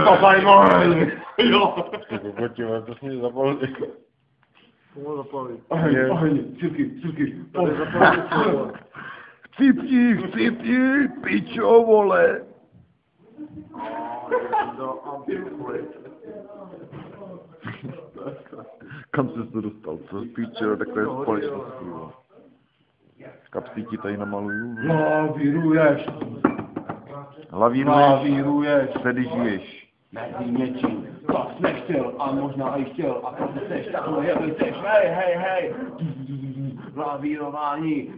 Zapalím! Jo. Ty kokotě, to jsi mě zapalil. Komu zapalí? Ahoj, Cirky. Tady zapalí slovo. Chcípni, pičo, vole. Kam jsi to dostal? Co pičo, takové společnosti, vole. Kapsy ti tady namaluju. Lavíruješ, tedy žiješ. Mezi něčím, co jsi nechtěl a možná i chtěl a proto seš takhle, jak chceš, hej, lavírování.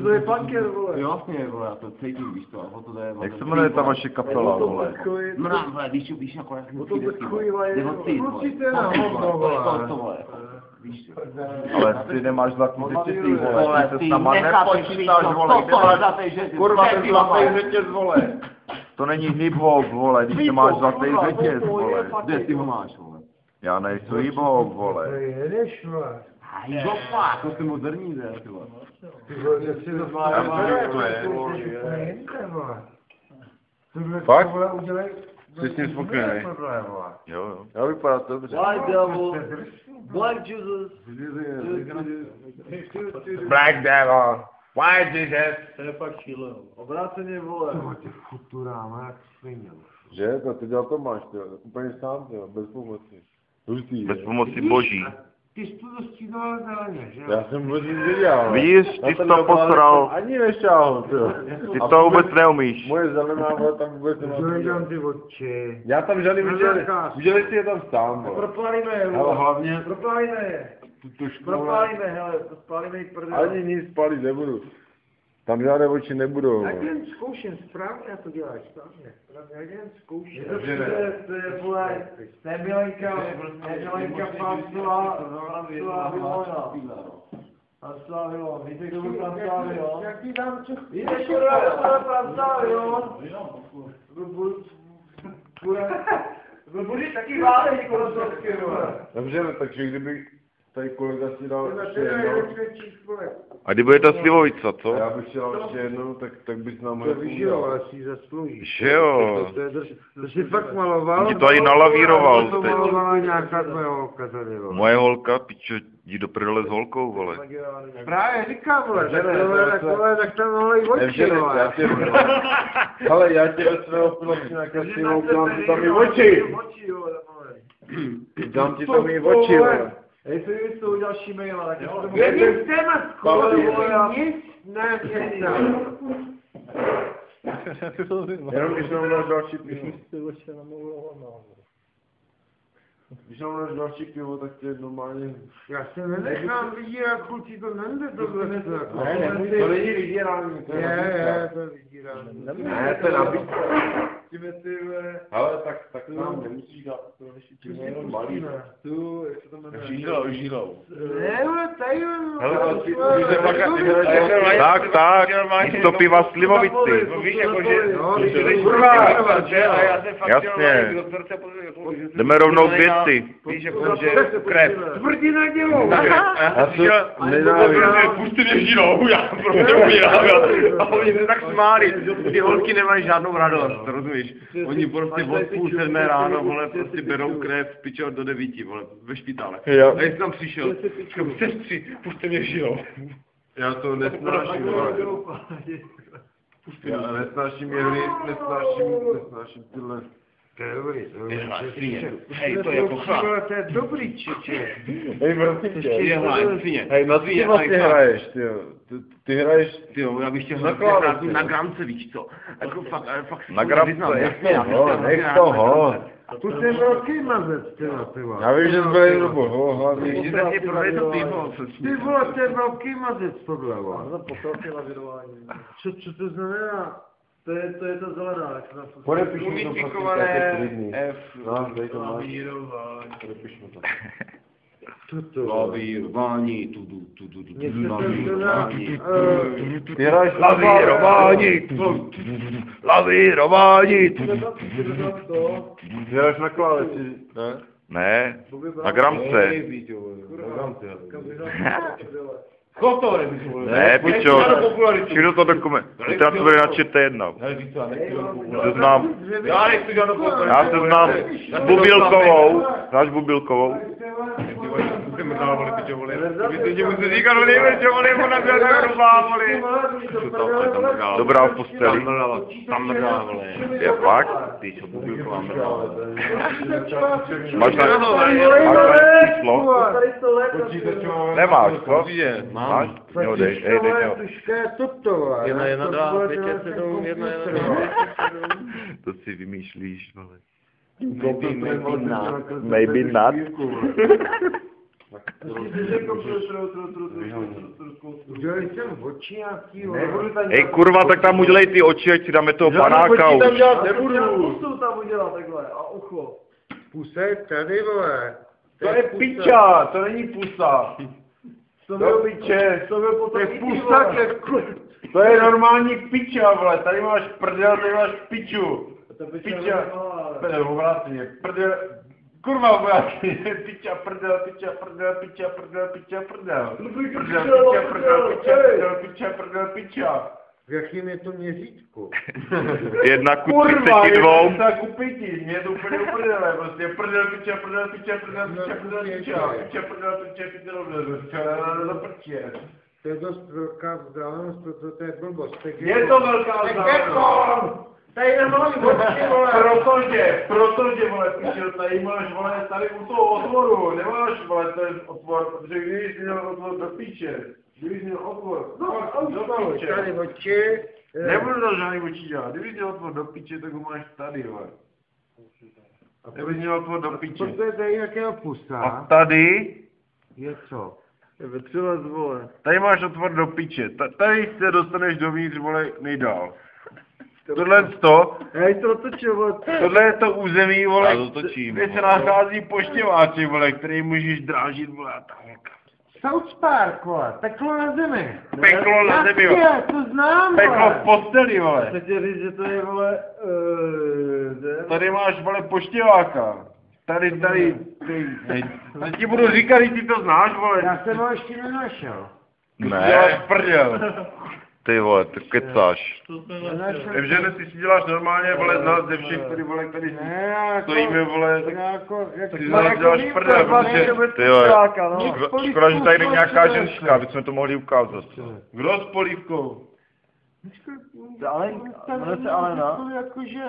To je punker, vole. Jo, vlastně, vole, já to cítím, víš to, o to jde. Jak se jmenuje ta vaše kapela, vole? Mrám, vole, víš, jako jak jsme Ale ty nemáš zlatý řetězí, vole, ty se sama nepočítáš, vole, kurva, ten zlatý řetěz, vole. To není hip-hop, vole, když nemáš zlatý řetěz, vole. Kde ty ho máš, vole? Já nejsou hip-hop, vole. Jedeš, vole. Hip-hopa, to jsi moderní, ne, ty vole. Ty vole, že si to má, Fakt? Udělej. Jsi s tím spokojený? Jo. Já vypadá to dobře. White devil, black Jesus. Black devil, white Jesus. To je fakt šílený. Obráceně, vole. Ty futuráma, jak svině. Že? To ty dělal Tomáš, ty úplně sám, ty bez pomoci. Hustý. Bez pomoci boží. Ty jsi tu dostřídal zeleně, že jo? Já jsem vůbec nic nedělal. Víš, ty jsi to posral. Ani nešťáhl, ty. Ty to vůbec neumíš. Moje zelená vole tam vůbec nemá. Udělej ty oči. Já tam žádný viděli si je tam sám, vole. Propálíme je, Ale vole. hlavně Propálíme je. tu školu. Propálíme, hele, spálíme jich prdel. Ani nic palit nebudu. Tam žádné oči nebudou. Jak jen zkouším, správně to děláš, správně. Jak jen zkouším. To je, vole, to je Milenka Pavsová Pavsová, víte, kdo byl Pavsová? Jak ti dám čech? Víte, kdo byl Pavsová? Bude taky válej, Kolosovský, vole. Dobře, takže kdyby tady kolega si dal ještě jednou. A kdy bude ta slivovica, A co? já bych si dal ještě jednou, tak bys nám To víš, jo, ale si ji zasloužíš. Že jo. To si fakt maloval. Ti to tady nalavíroval To teď. malovala nějaká tvoje holka tady, vole. Moje holka, pičo, jdi do prdele s holkou, vole. Právě říkám, vole, tak tam nalej oči, vole. Ale já tě ve svého piloci nakreslím, dám ti tam i oči. Dám ti tam i oči, vole. Jestli bys to udělal šímejla, tak jo. Jedním téma skvělý, nic ne. Jenom když nám dáš další pivo. Když nám dáš další pivo, tak tě normálně... Já se nenechám vydírat, kluci, to nejde tohle. To není vydírání. Je, to je vydírání. Ne, to je nabít. Ty vole. Ale tak nám nemusíš dát to než pivo, jenom malý. Tu, jak se to jmenuje? Žílou. Ne, vole, tady, Hele, ale ty se pak... Tak, místo piva slivovici. Víš, jakože... Jasně. Jdeme rovnou k věci. Víš, jakože krev. Tvrdí na dělo. Já to nenávidím. Pusty mě žírou, já prostě umírám. A oni se tak smáli. Ty holky nemají žádnou radost, rozumíš? Oni prostě od 6:30 ráno, vole, prostě berou krev, pičo do 9, vole, ve špitále. Jo. A jestli tam přišel, říkám, sestři, puste mě žírou. Já to nesnáším, vole. Já nesnáším jehly, nesnáším tyhle. To je dobrý, to je dobrý. Hej, to je jako chlap. To je dobrý, čiče. Hej, prosím tě. Je hlaj, svině. Hej, na ty vlastně hraješ, tyjo. Ty hraješ... Tyjo, já bych chtěl hrát na gramce, víš co? Jako fakt Na gramce, jasně, nech toho. Tu ten velký mazec, tyva. Já vím, že zbyl dobu, hlavně. Že tak je prodej to pivo, co Ty vole, to je velký mazec tohle, vole. to pokračuje lavirování. Co to znamená? To je ta zelená, jak se nám Podepiš mi to, unifikované prosím tě, F. No, dej to máš. Lavírování. Podepiš mi to. Lavírování, lavírování. Ty hraješ Lavírování. Lavírování. Ty hraješ na klávesi, ne? Ne, na gramce. Na gramce. Kotor, Ne, pičo, všechno to dokument. Ty na to bude na ČT1. To znám. Já nechci žádnou popularitu. Já to znám s Bubilkovou. Znáš Bubilkovou? Ty mrdá, vole, pičo, vole. Ty ti musíš říkat, vole, pičo, vole, ona byla tak hrubá, vole. Dobrá v posteli. Tam mrdá, vole. Je fakt? Ty čo, Bubilková mrdá. Máš na číslo? Nemáš, co? Máš? Jo, dej, jo. Jedna, 2, 5, 7, 1, 2. To si vymýšlíš, vole. Maybe Maybe not. Udělej jsem oči nějaký, Hej, kurva, tak tam udělej ty oči, ať si dáme toho panáka už. Pusu tam udělat takhle a ucho. Pusa je tady, vole. To je piča, to není pusa. To je piče. To je pusa, To je normální piča, vole, tady máš prdel, tady máš piču. Piča, prdel, obráceně, prdel, kurva obráceně, piča, prdel, piča, prdel, piča, prdel, piča, prdel. Prdel, piča. V jakým je to měřítku? 1 ku 32. Kurva, 1 ku 5, mě je to úplně uprdele, prostě prdel, piča, prdel, piča, prdel, piča, prdel, piča, piča, prdel, piča, prdel, do prče. To je dost velká vzdálenost, protože to je blbost. Je to velká vzdálenost. Tady nemáš oči, vole. Protože, vole, pičo, tady máš, vole, tady u toho otvoru, nemáš, vole, ten otvor, protože když měl otvor do píče, kdybys měl otvor, do píče. Tady oči. Nebudu to žádný oči dělat, kdybys měl otvor do píče, tak ho máš tady, vole. Kdybys měl otvor do píče. To je tady jakého pusa? A tady Je co? je vetřelec, vole. Tady máš otvor do píče, tady se dostaneš dovnitř, vole, nejdál. Tohle to, Hej, to otočil, vole. tohle je to území, vole, Já to točím, kde se vole. nachází poštěváči, vole, který můžeš drážit, vole, a tak. South Park, vole. Peklo na zemi. Peklo na zemi, vole. Jasně, to znám, Peklo vole. v posteli, vole. Chci říct, že to je, vole, Tady máš, vole, poštěváka. Tady, tady ti budu říkat, když ty to znáš, vole. Já jsem ho ještě nenašel. Ne, prdel. Ty vole, to kecáš. Nenašel. Evžene, ty si děláš normálně, vole, znát ze všech, tady, vole, tady Ne, jako... stojíme, vole, tak Jako, ty znát děláš prdel, protože, ty vole, škoda, že tady není nějaká ženská, bychom to mohli ukázat. Kdo s polívkou? Jmenuje se Alena. Jakože...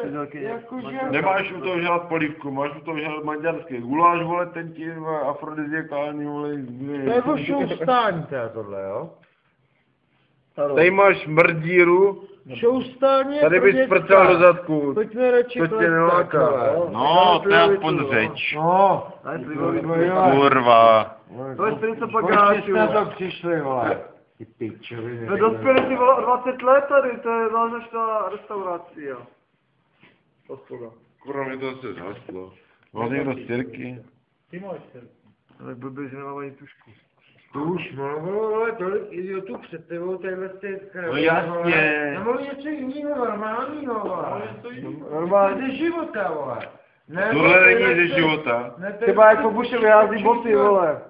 Nemáš u toho žádat polívku, máš u toho žádat maďarské. Guláš, vole, ten ti afrodiziakální, vole, To je o šoustání, teda tohle, jo? tady máš mrdíru, Šoustání je tady pro bys děcka. prcel do zadku. Pojďme radši To tě klestat, neláká. vole. No, to je aspoň řeč. No, Kurva. to je stejně co pak jste to přišli, vole. Ty pičoviny. No dospěli ty vole o 20 let tady, to je náznačná restaurace, jo. Hospoda. Kurva, mě to zase zhaslo. Má někdo stěrky? Ale blbě, že nemám ani tušku. To už mám, vole, tolik idiotů před tebou, tadyhle ty... No jasně. Nebo něco jiného normálního, vole. Normálně ze života, vole. Ne, Tohle není ze života. Třeba jak po buše vyhází boty, vole.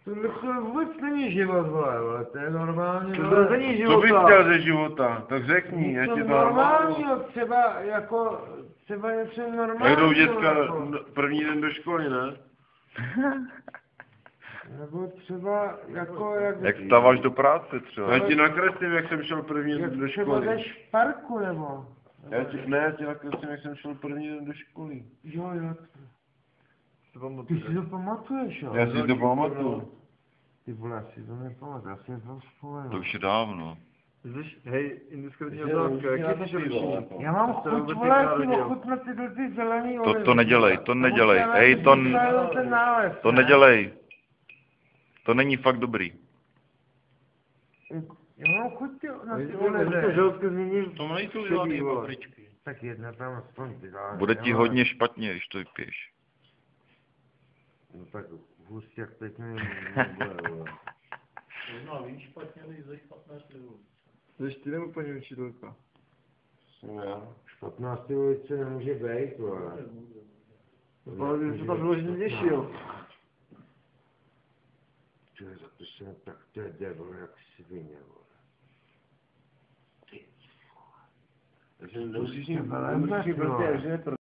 Tohle vůbec není život, vole, to je normálně, To není Co bys života. chtěl ze života? Tak řekni, já ti to normálního, třeba jako, třeba něco normálního. Jak jdou děcka jako. první den do školy, ne? Nebo třeba jako, Jak vstáváš do práce třeba? Já ti nakreslím, jak jsem šel první den do třeba školy. jdeš v parku, nebo? Já ti nakreslím, jak jsem šel první den do školy. Jo, ty si to pamatuješ, jo? Já si to pamatuju. Ty vole, já si to nepamatuju, já si to vzpomenu. To už je dávno. Hej, indiskretní otázka, jaký jsi ročník? Já mám chuť, vole, si ochutnat tyhle ty zelený olivy. To nedělej, to nedělej. Ej, ten nález, to ne? nedělej. To není fakt dobrý. Já mám chuť na ty To olivy. žaludky změní To nejsou šedý, žádný vole. papričky. Tak jedna tam aspoň ty dáš. Bude ti hodně špatně, když to vypiješ. No tak hustě jak teď nebude, vole. Možná víc špatně, než za 15 litrů. Ze 4 úplně učitelka. 15 ulice nemůže být, vole. Ale jsem se tam vyloženě těšil. Tak to jde, vole, jak svině, vole. Musíš jim Musíš jim prostě, že